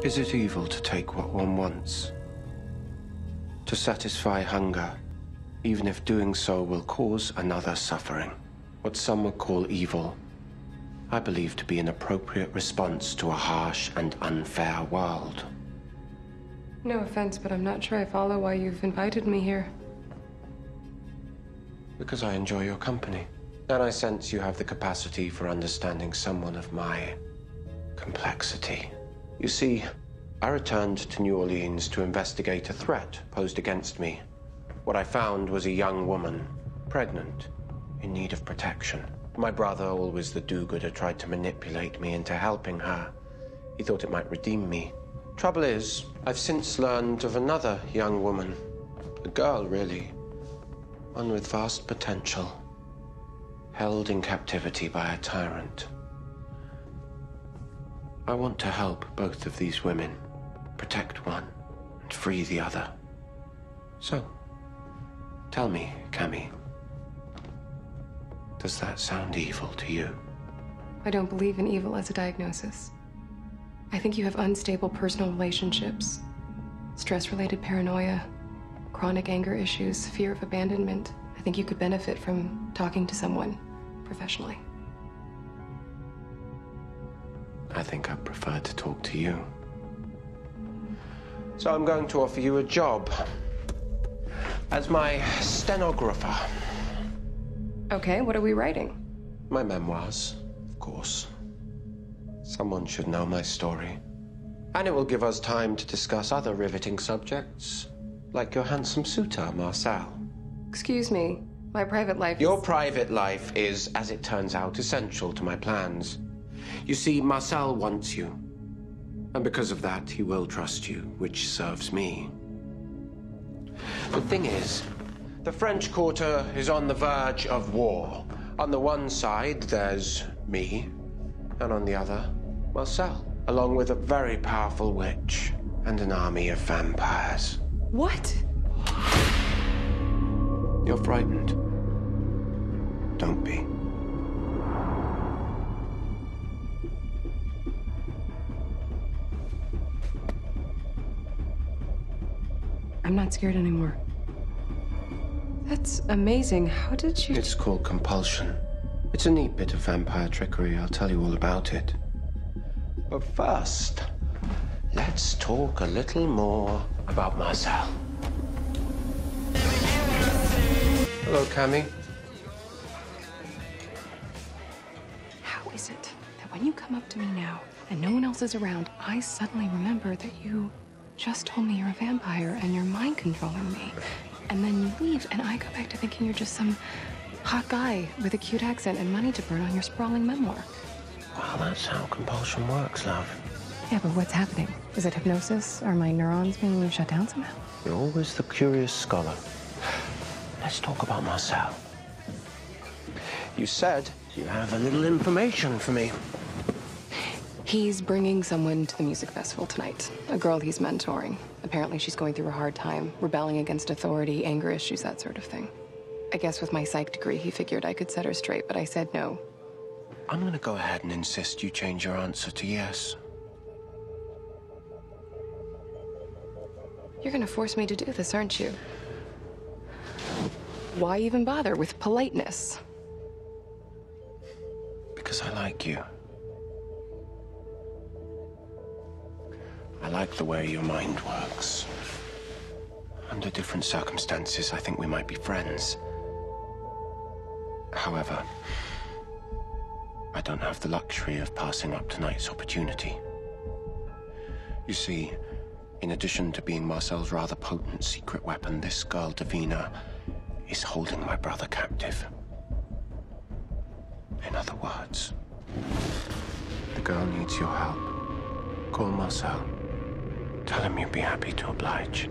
Is it evil to take what one wants? To satisfy hunger, even if doing so will cause another suffering? What some would call evil, I believe to be an appropriate response to a harsh and unfair world. No offense, but I'm not sure I follow why you've invited me here. Because I enjoy your company. And I sense you have the capacity for understanding someone of my complexity. You see, I returned to New Orleans to investigate a threat posed against me. What I found was a young woman, pregnant, in need of protection. My brother, always the do-gooder, tried to manipulate me into helping her. He thought it might redeem me. Trouble is, I've since learned of another young woman. A girl, really. One with vast potential. Held in captivity by a tyrant. I want to help both of these women. Protect one and free the other. So, tell me, Cami. Does that sound evil to you? I don't believe in evil as a diagnosis. I think you have unstable personal relationships, stress-related paranoia, chronic anger issues, fear of abandonment. I think you could benefit from talking to someone professionally. I think I'd prefer to talk to you. So I'm going to offer you a job as my stenographer. Okay, what are we writing? My memoirs, of course. Someone should know my story. And it will give us time to discuss other riveting subjects, like your handsome suitor, Marcel. Excuse me, my private life Your private life is, as it turns out, essential to my plans. You see, Marcel wants you. And because of that, he will trust you, which serves me. The thing is, the French Quarter is on the verge of war. On the one side, there's me, and on the other, Marcel, along with a very powerful witch and an army of vampires. What? You're frightened. Don't be. I'm not scared anymore. That's amazing. How did you... It's called compulsion. It's a neat bit of vampire trickery. I'll tell you all about it. But first, let's talk a little more about Marcel. Hello, Cami. How is it that when you come up to me now and no one else is around, I suddenly remember that you just told me you're a vampire and you're mind controlling me? And then you leave and I go back to thinking you're just some hot guy with a cute accent and money to burn on your sprawling memoir. Well, that's how compulsion works, love. Yeah, but what's happening? Is it hypnosis? Are my neurons being shut down somehow? You're always the curious scholar. Let's talk about Marcel. You said you have a little information for me. He's bringing someone to the music festival tonight. A girl he's mentoring. Apparently she's going through a hard time, rebelling against authority, anger issues, that sort of thing. I guess with my psych degree, he figured I could set her straight, but I said no. I'm gonna go ahead and insist you change your answer to yes. You're gonna force me to do this, aren't you? Why even bother with politeness? Because I like you. I like the way your mind works. Under different circumstances, I think we might be friends. However, I don't have the luxury of passing up tonight's opportunity. You see, in addition to being Marcel's rather potent secret weapon, this girl, Davina, is holding my brother captive. In other words, the girl needs your help. Call Marcel. Tell him you'd be happy to oblige.